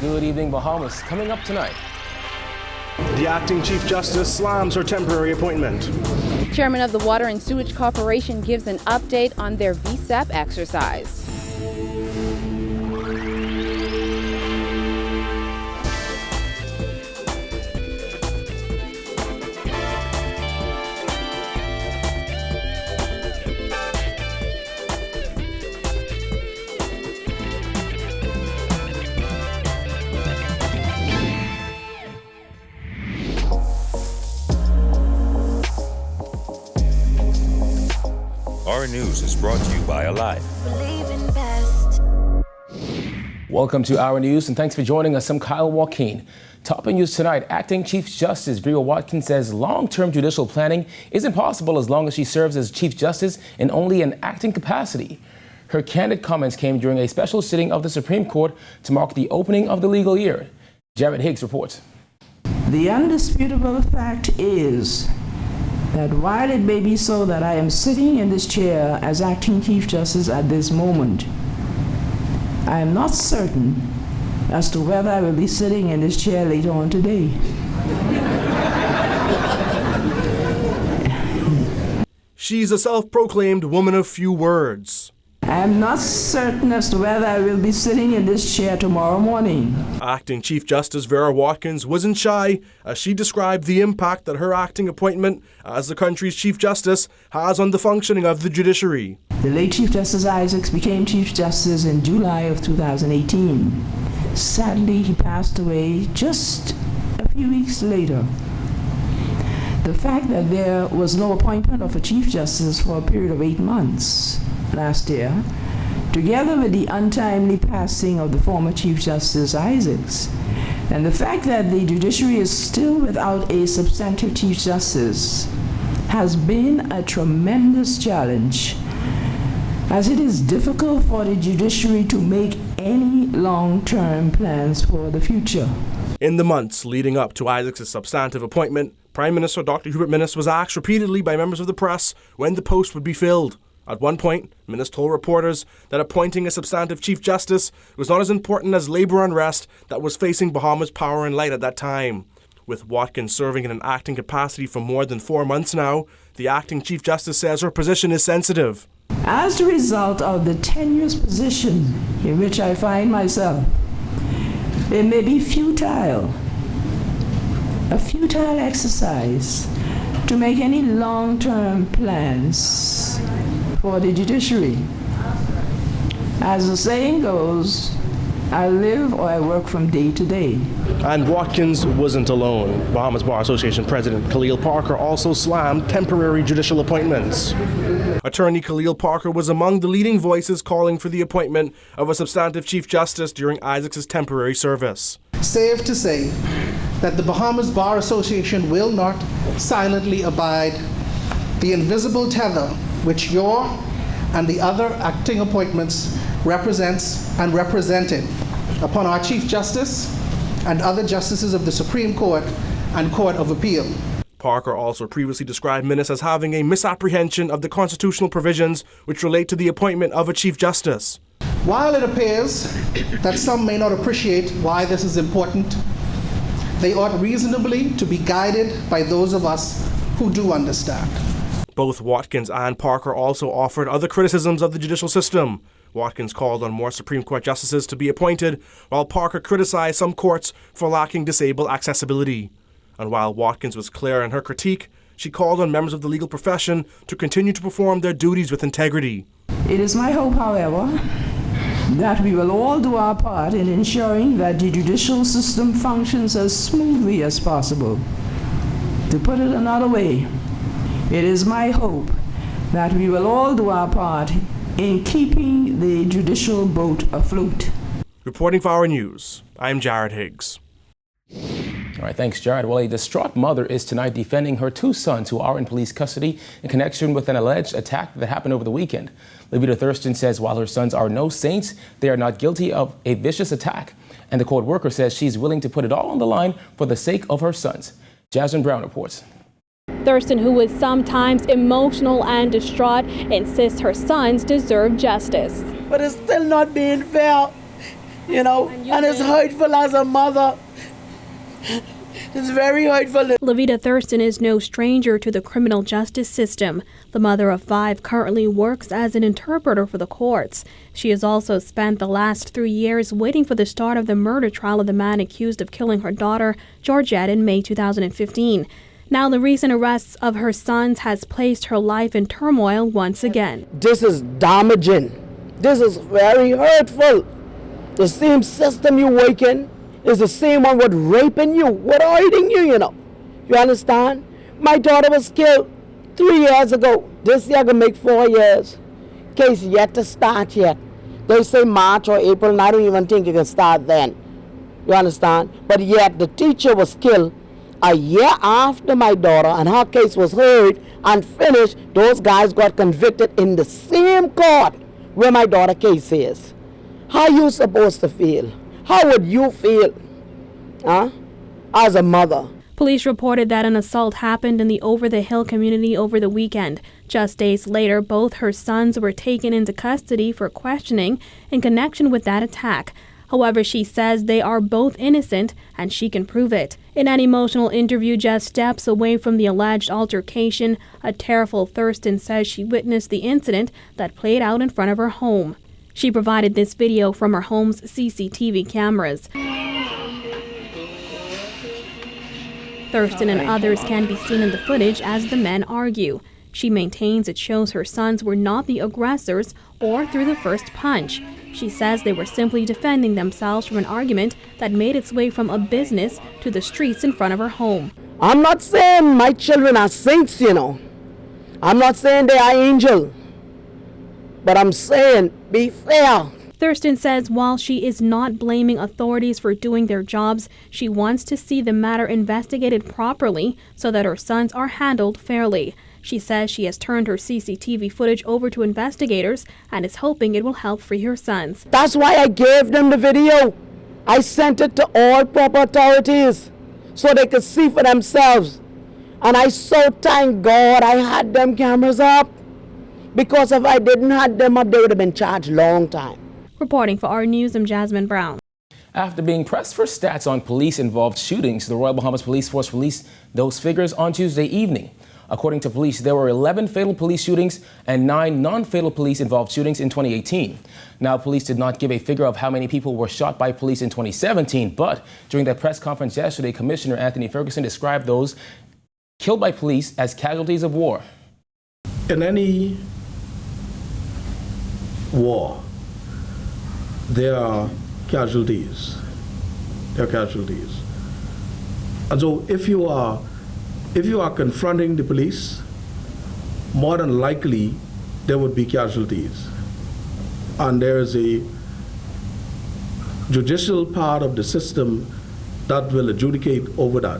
Good evening, Bahamas. Coming up tonight. The acting Chief Justice slams her temporary appointment. Chairman of the Water and Sewage Corporation gives an update on their VSAP exercise. Our News is brought to you by Alive. Welcome to Our News, and thanks for joining us. I'm Kyle Joaquin. Topping news tonight, Acting Chief Justice VERA Watkins says long-term judicial planning isn't possible as long as she serves as Chief Justice in only an acting capacity. Her candid comments came during a special sitting of the Supreme Court to mark the opening of the legal year. Jared Higgs reports. The undisputable fact is that while it may be so that I am sitting in this chair as Acting Chief Justice at this moment, I am not certain as to whether I will be sitting in this chair later on today. She's a self-proclaimed woman of few words. I am not certain as to whether I will be sitting in this chair tomorrow morning. Acting Chief Justice VERA Watkins wasn't shy as she described the impact that her acting appointment as the country's Chief Justice has on the functioning of the judiciary. The late Chief Justice Isaacs became Chief Justice in July of 2018. Sadly, he passed away just a few weeks later. The fact that there was no appointment of a Chief Justice for a period of 8 months last year, together with the untimely passing of the former Chief Justice Isaacs, and the fact that the judiciary is still without a substantive Chief Justice, has been a tremendous challenge, as it is difficult for the judiciary to make any long-term plans for the future. In the months leading up to Isaacs' substantive appointment, Prime Minister Dr. Hubert Minnis was asked repeatedly by members of the press when the post would be filled. At one point, Minnis told reporters that appointing a substantive Chief Justice was not as important as labor unrest that was facing Bahamas Power and Light at that time. With Watkins serving in an acting capacity for more than 4 months now, the acting Chief Justice says her position is sensitive. As a result of the tenuous position in which I find myself, it may be a futile exercise to make any long-term plans for the judiciary. As the saying goes, I live or I work from day to day. And Watkins wasn't alone. Bahamas Bar Association President KAHLIL Parker also slammed temporary judicial appointments. Attorney KAHLIL Parker was among the leading voices calling for the appointment of a substantive Chief Justice during Isaacs' temporary service. Safe to say that the Bahamas Bar Association will not silently abide the invisible tether which your and the other acting appointments represents and represented upon our Chief Justice and other justices of the Supreme Court and Court of Appeal. Parker also previously described Minnis as having a misapprehension of the constitutional provisions which relate to the appointment of a Chief Justice. While it appears that some may not appreciate why this is important, they ought reasonably to be guided by those of us who do understand. Both Watkins and Parker also offered other criticisms of the judicial system. Watkins called on more Supreme Court justices to be appointed, while Parker criticized some courts for lacking disabled accessibility. And while Watkins was clear in her critique, she called on members of the legal profession to continue to perform their duties with integrity. It is my hope, however, that we will all do our part in ensuring that the judicial system functions as smoothly as possible. To put it another way, it is my hope that we will all do our part in keeping the judicial boat afloat. Reporting for Our News, I'm Jared Higgs. All right, thanks, Jared. Well, a distraught mother is tonight defending her 2 sons who are in police custody in connection with an alleged attack that happened over the weekend. LAVITA THURSTON says while her sons are no saints, they are not guilty of a vicious attack. And the court worker says she's willing to put it all on the line for the sake of her sons. Jasmine Brown reports. Thurston, who is sometimes emotional and distraught, insists her sons deserve justice. But it's still not being fair. you know, and it's hurtful as a mother. It's very hurtful. LAVITA Thurston is no stranger to the criminal justice system. The mother of 5 currently works as an interpreter for the courts. She has also spent the last 3 years waiting for the start of the murder trial of the man accused of killing her daughter, Georgette, in May 2015. Now, the recent arrests of her sons has placed her life in turmoil once again. This is damaging. This is very hurtful. The same system you work in is the same one with raping you, with hiding you, you know. You understand? My daughter was killed 3 years ago. This year gonna make 4 years. Case yet to start yet. They say March or April, and I don't even think it can start then. You understand? But yet the teacher was killed a year after my daughter, and her case was heard and finished. Those guys got convicted in the same court where my daughter's case is. How you supposed to feel? How would you feel, as a mother? Police reported that an assault happened in the Over the Hill community over the weekend. Just days later, both her sons were taken into custody for questioning in connection with that attack. However, she says they are both innocent and she can prove it. In an emotional interview just steps away from the alleged altercation, a tearful Thurston says she witnessed the incident that played out in front of her home. She provided this video from her home's CCTV cameras. Thurston and others can be seen in the footage as the men argue. She maintains it shows her sons were not the aggressors or threw the first punch. She says they were simply defending themselves from an argument that made its way from a business to the streets in front of her home. I'm not saying my children are saints, you know. I'm not saying they are angels. But I'm saying, be fair. Thurston says while she is not blaming authorities for doing their jobs, she wants to see the matter investigated properly so that her sons are handled fairly. She says she has turned her CCTV footage over to investigators and is hoping it will help free her sons. That's why I gave them the video. I sent it to all proper authorities so they could see for themselves. And I so thank God I had them cameras up. Because if I didn't have them up, they would have been charged long time. Reporting for our news, I'm Jasmine Brown. After being pressed for stats on police-involved shootings, the Royal Bahamas Police Force released those figures on Tuesday evening. According to police, there were 11 fatal police shootings and 9 non-fatal police-involved shootings in 2018. Now, police did not give a figure of how many people were shot by police in 2017, but during that press conference yesterday, Commissioner Anthony Ferguson described those killed by police as casualties of war. In any war, there are casualties. There are casualties. And so if you are confronting the police, more than likely there would be casualties. And there is a judicial part of the system that will adjudicate over that.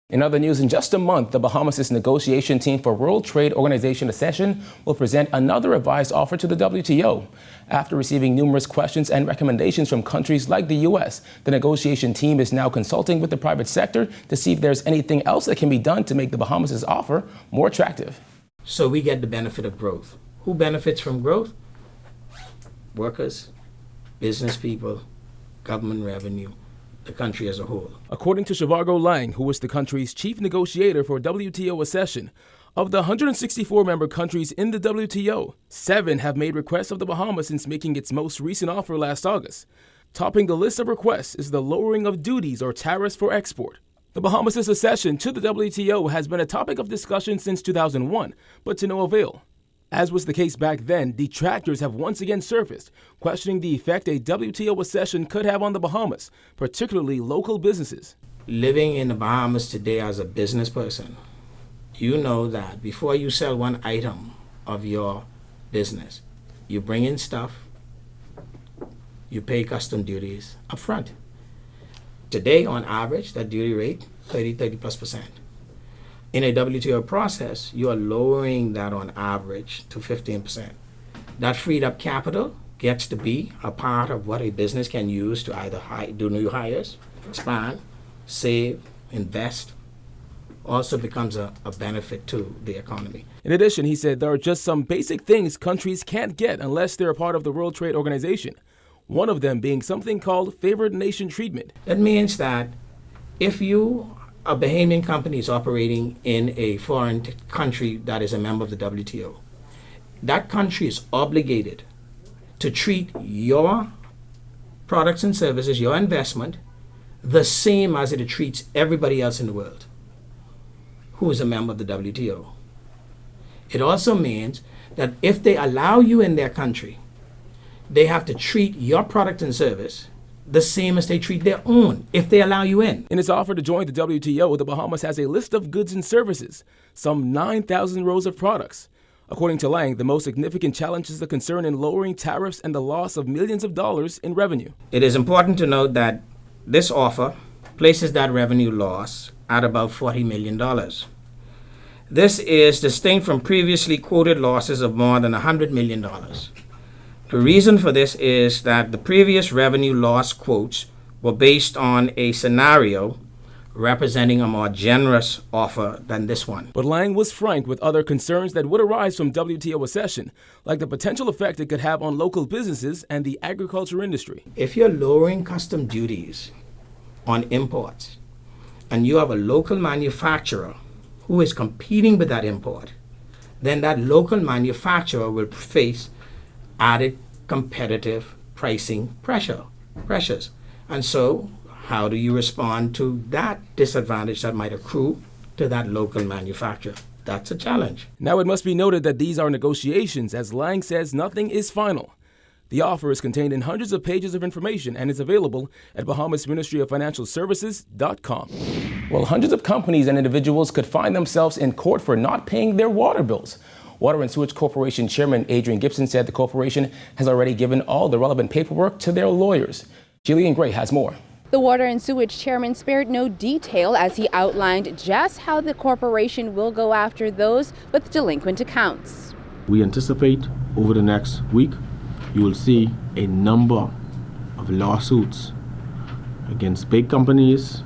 In other news, in just a month, the Bahamas' negotiation team for World Trade Organization accession will present another revised offer to the WTO. After receiving numerous questions and recommendations from countries like the U.S., the negotiation team is now consulting with the private sector to see if there's anything else that can be done to make the Bahamas' offer more attractive. So we get the benefit of growth. Who benefits from growth? Workers, business people, government revenue, the country as a whole. According to Shivago Lang, who is the country's chief negotiator for WTO accession, of the 164 member countries in the WTO, 7 have made requests of the Bahamas since making its most recent offer last August. Topping the list of requests is the lowering of duties or tariffs for export. The Bahamas' accession to the WTO has been a topic of discussion since 2001, but to no avail. As was the case back then, detractors have once again surfaced, questioning the effect a WTO accession could have on the Bahamas, particularly local businesses. Living in the Bahamas today as a business person, you know that before you sell one item of your business, you bring in stuff, you pay custom duties up front. Today, on average, that duty rate, 30+%. In a WTO process, you are lowering that on average to 15%. That freed up capital gets to be a part of what a business can use to either do new hires, expand, save, invest. Also becomes a benefit to the economy. In addition, he said there are just some basic things countries can't get unless they're a part of the World Trade Organization. one of them being something called favored nation treatment. That means that if a Bahamian company is operating in a foreign country that is a member of the WTO, that country is obligated to treat your products and services, your investment, the same as it treats everybody else in the world who is a member of the WTO. It also means that if they allow you in their country, they have to treat your product and service the same as they treat their own if they allow you in. In its offer to join the WTO, the Bahamas has a list of goods and services, some 9,000 rows of products. According to Lang, the most significant challenge is the concern in lowering tariffs and the loss of millions of dollars in revenue. It is important to note that this offer places that revenue loss at about $40 million. This is distinct from previously quoted losses of more than $100 million. The reason for this is that the previous revenue loss quotes were based on a scenario representing a more generous offer than this one. But Lang was frank with other concerns that would arise from WTO accession, like the potential effect it could have on local businesses and the agriculture industry. If you're lowering custom duties on imports and you have a local manufacturer who is competing with that import, then that local manufacturer will face added competitive pricing pressures. And so how do you respond to that disadvantage that might accrue to that local manufacturer? That's a challenge. Now, it must be noted that these are negotiations, as Lang says nothing is final. The offer is contained in hundreds of pages of information and is available at Bahamas Ministry of Financial Services.com. Well, hundreds of companies and individuals could find themselves in court for not paying their water bills. Water and Sewage Corporation Chairman ADRIAN Gibson said the corporation has already given all the relevant paperwork to their lawyers. Jillian Gray has more. The Water and Sewage chairman spared no detail as he outlined just how the corporation will go after those with delinquent accounts. We anticipate over the next week you will see a number of lawsuits against big companies,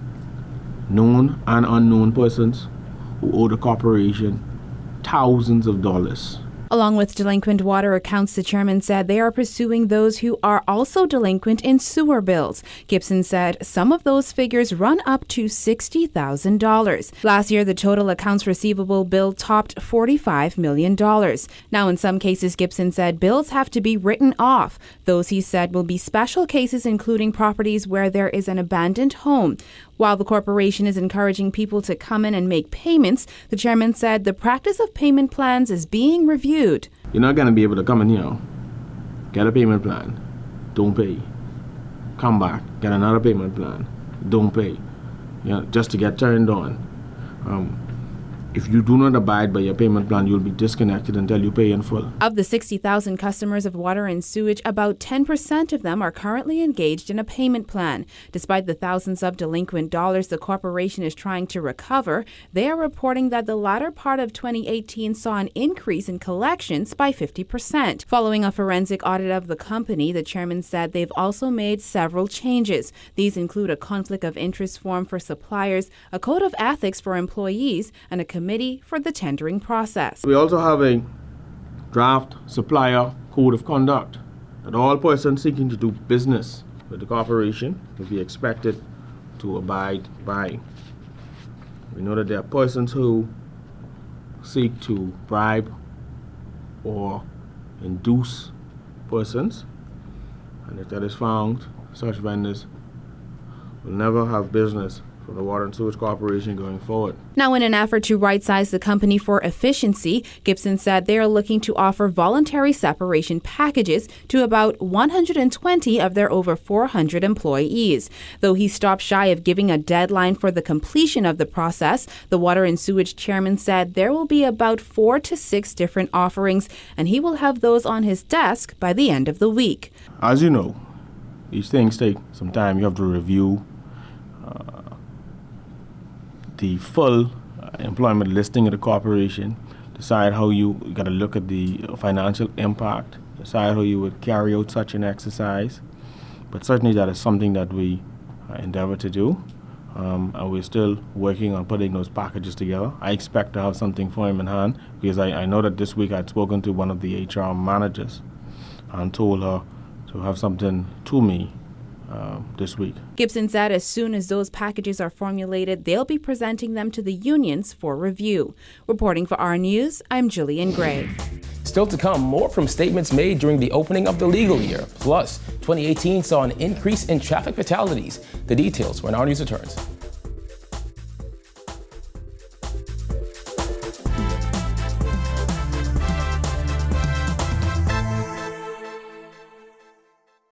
known and unknown persons who owe the corporation thousands of dollars. Along with delinquent water accounts, the chairman said they are pursuing those who are also delinquent in sewer bills. Gibson said some of those figures run up to $60,000. Last year, the total accounts receivable bill topped $45 million. Now, in some cases, Gibson said bills have to be written off. Those, he said, will be special cases, including properties where there is an abandoned home. While the corporation is encouraging people to come in and make payments, the chairman said the practice of payment plans is being reviewed. You're not going to be able to come in here, get a payment plan, don't pay. Come back, get another payment plan, don't pay. Just to get turned on. If you do not abide by your payment plan, you'll be disconnected until you pay in full. Of the 60,000 customers of water and sewage, about 10% of them are currently engaged in a payment plan. Despite the thousands of delinquent dollars the corporation is trying to recover, they are reporting that the latter part of 2018 saw an increase in collections by 50%. Following a forensic audit of the company, the chairman said they've also made several changes. These include a conflict of interest form for suppliers, a code of ethics for employees, and a committee for the tendering process. We also have a draft supplier code of conduct that all persons seeking to do business with the corporation will be expected to abide by. We know that there are persons who seek to bribe or induce persons, and if that is found, such vendors will never have business for the Water and Sewage Corporation going forward. Now, in an effort to right-size the company for efficiency, Gibson said they are looking to offer voluntary separation packages to about 120 of their over 400 employees. Though he stopped shy of giving a deadline for the completion of the process, the Water and Sewage chairman said there will be about 4 to 6 different offerings, and he will have those on his desk by the end of the week. As you know, these things take some time. You have to review the full employment listing of the corporation, decide how you got to look at the financial impact, decide how you would carry out such an exercise. But certainly that is something that we endeavor to do, and we're still working on putting those packages together. I expect to have something for him in hand, because I know that this week I'd spoken to one of the HR managers and told her to to have something to me this week. Gibson said as soon as those packages are formulated, they'll be presenting them to the unions for review. Reporting for our News, I'm Jillian Gray. Still to come, more from statements made during the opening of the legal year. Plus, 2018 saw an increase in traffic fatalities. The details when our news returns.